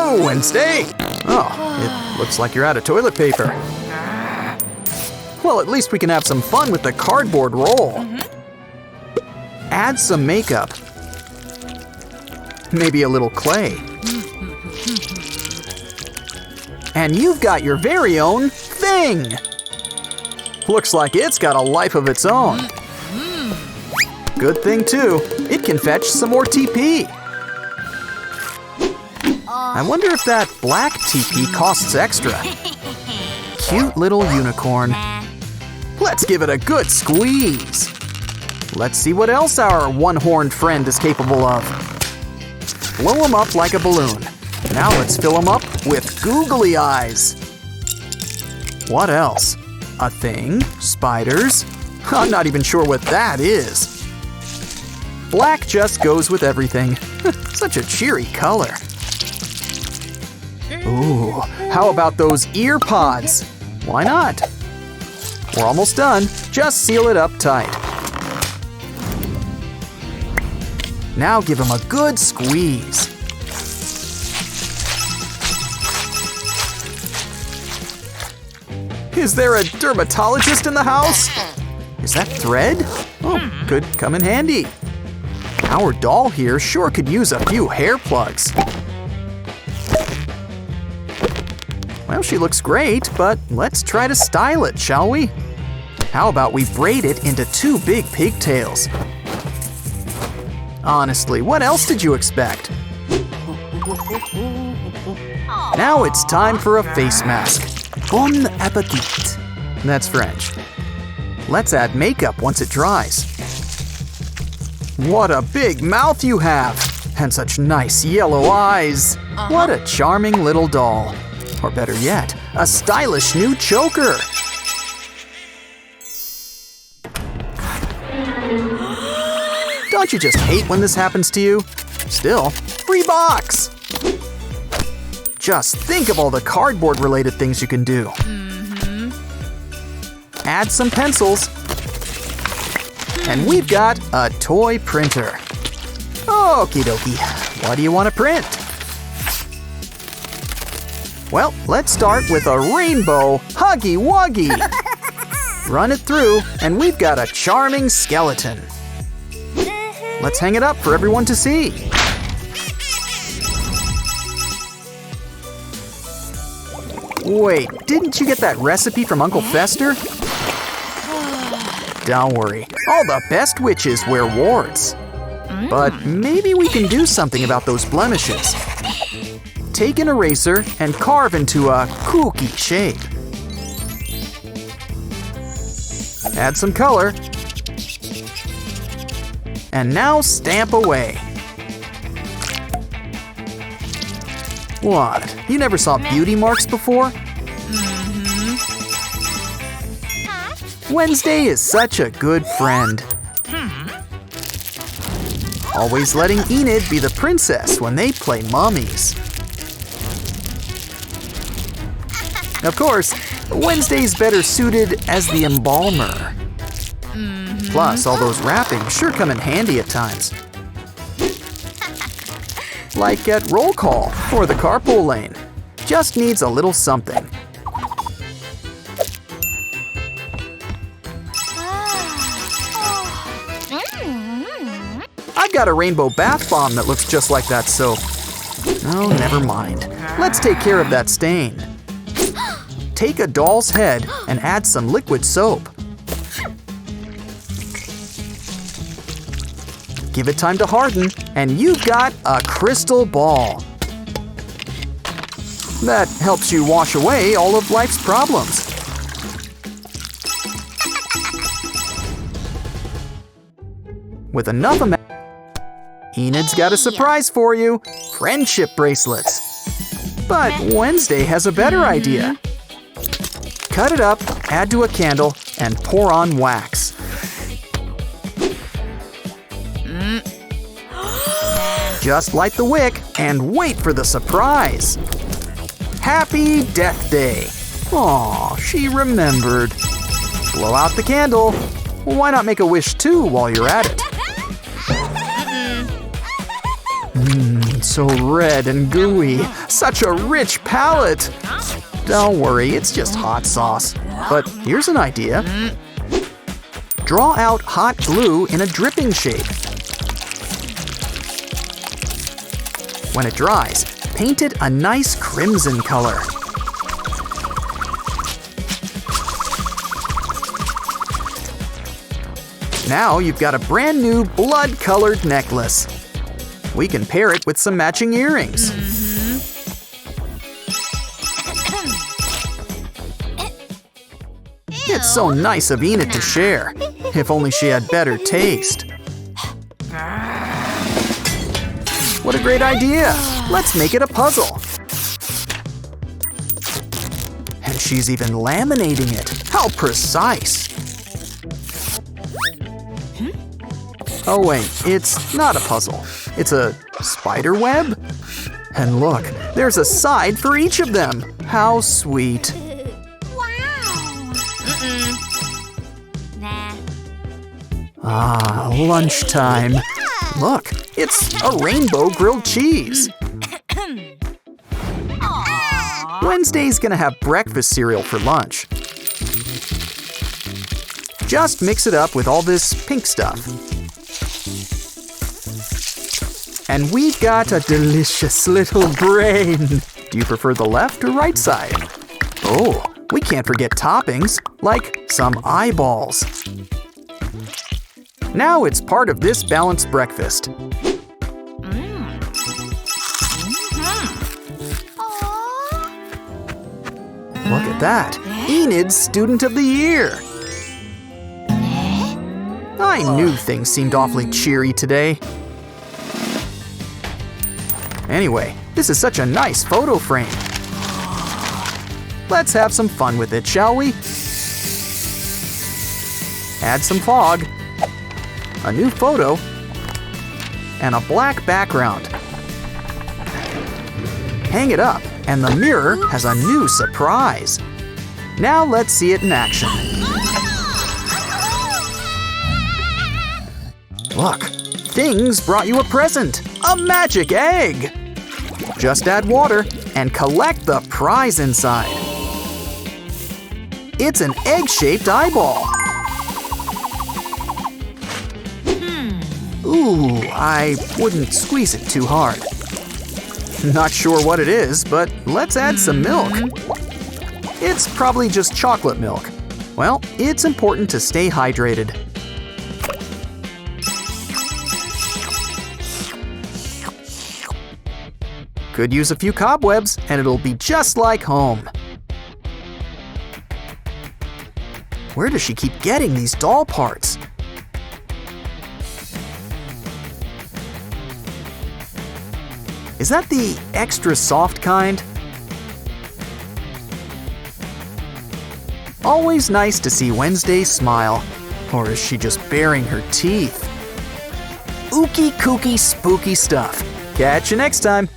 Whoa, Wednesday! Oh, it looks like you're out of toilet paper. Well, at least we can have some fun with the cardboard roll. Add some makeup. Maybe a little clay. And you've got your very own thing! Looks like it's got a life of its own. Good thing too, it can fetch some more TP. I wonder if that black TP costs extra. Cute little unicorn. Let's give it a good squeeze. Let's see what else our one-horned friend is capable of. Blow him up like a balloon. Now let's fill him up with googly eyes. What else? A thing? Spiders? I'm not even sure what that is. Black just goes with everything. Such a cheery color. Ooh, how about those ear pods? Why not? We're almost done. Just seal it up tight. Now give him a good squeeze. Is there a dermatologist in the house? Is that thread? Oh, could come in handy. Our doll here sure could use a few hair plugs. Well, she looks great, but let's try to style it, shall we? How about we braid it into 2 big pigtails? Honestly, what else did you expect? Now it's time for a face mask. Bon appetit. That's French. Let's add makeup once it dries. What a big mouth you have! And such nice yellow eyes! What a charming little doll. Or better yet, a stylish new choker! Don't you just hate when this happens to you? Still, free box! Just think of all the cardboard-related things you can do. Add some pencils. And we've got a toy printer. Okie dokie, what do you want to print? Well, let's start with a rainbow Huggy Wuggy. Run it through, and we've got a charming skeleton. Let's hang it up for everyone to see. Wait, didn't you get that recipe from Uncle Fester? Don't worry, all the best witches wear warts. But maybe we can do something about those blemishes. Take an eraser and carve into a kooky shape. Add some color. And now stamp away. What? You never saw beauty marks before? Wednesday is such a good friend. Always letting Enid be the princess when they play mummies. Of course, Wednesday's better suited as the embalmer. Plus, all those wrappings sure come in handy at times. Like at roll call or the carpool lane. Just needs a little something. I've got a rainbow bath bomb that looks just like that soap. Oh, never mind. Let's take care of that stain. Take a doll's head and add some liquid soap. Give it time to harden, and you've got a crystal ball. That helps you wash away all of life's problems. With enough Enid's got a surprise for you, friendship bracelets. But Wednesday has a better idea. Cut it up, add to a candle, and pour on wax. Just light the wick and wait for the surprise. Happy Death Day. Aw, she remembered. Blow out the candle. Why not make a wish too while you're at it? so red and gooey. Such a rich palette. Don't worry, it's just hot sauce. But here's an idea. Draw out hot glue in a dripping shape. When it dries, paint it a nice crimson color. Now you've got a brand new blood-colored necklace. We can pair it with some matching earrings. It's so nice of Enid to share. If only she had better taste. What a great idea! Let's make it a puzzle. And she's even laminating it. How precise! Oh wait, it's not a puzzle. It's a spider web? And look, there's a side for each of them. How sweet. Ah, lunchtime. Look, it's a rainbow grilled cheese. Wednesday's gonna have breakfast cereal for lunch. Just mix it up with all this pink stuff. And we've got a delicious little brain. Do you prefer the left or right side? Oh, we can't forget toppings, like some eyeballs. Now it's part of this balanced breakfast. Look at that, Enid's Student of the Year. I knew things seemed awfully cheery today. Anyway, this is such a nice photo frame. Let's have some fun with it, shall we? Add some fog, a new photo, and a black background. Hang it up, and the mirror has a new surprise. Now let's see it in action. Look, Things brought you a present, a magic egg! Just add water and collect the prize inside. It's an egg-shaped eyeball. Ooh, I wouldn't squeeze it too hard. Not sure what it is, but let's add some milk. It's probably just chocolate milk. Well, it's important to stay hydrated. Could use a few cobwebs, and it'll be just like home. Where does she keep getting these doll parts? Is that the extra soft kind? Always nice to see Wednesday smile. Or is she just baring her teeth? Ookie kooky spooky stuff. Catch you next time.